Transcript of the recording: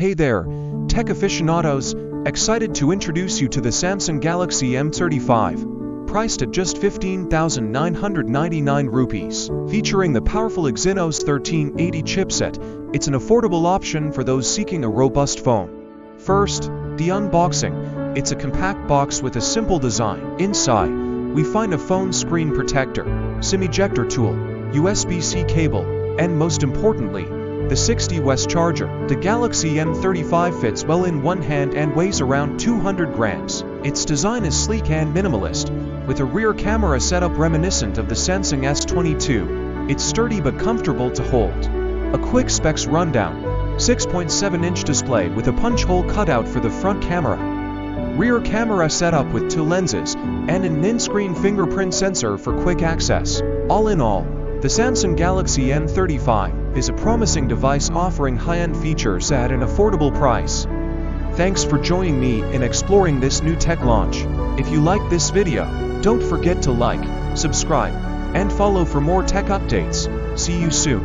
Hey there, tech aficionados, excited to introduce you to the Samsung Galaxy M35. Priced at just 15,999 rupees. Featuring the powerful Exynos 1380 chipset, it's an affordable option for those seeking a robust phone. First, the unboxing. It's a compact box with a simple design. Inside, we find a phone screen protector, SIM ejector tool, USB-C cable, and most importantly, the 60W charger. The Galaxy M35 fits well in one hand and weighs around 200 grams. Its design is sleek and minimalist, with a rear camera setup reminiscent of the Samsung S22. It's sturdy but comfortable to hold. A quick specs rundown. 6.7-inch display with a punch hole cutout for the front camera. Rear camera setup with 2 lenses, and an in-screen fingerprint sensor for quick access. All in all, the Samsung Galaxy M35 is a promising device offering high-end features at an affordable price. Thanks for joining me in exploring this new tech launch. If you like this video, don't forget to like, subscribe, and follow for more tech updates. See you soon.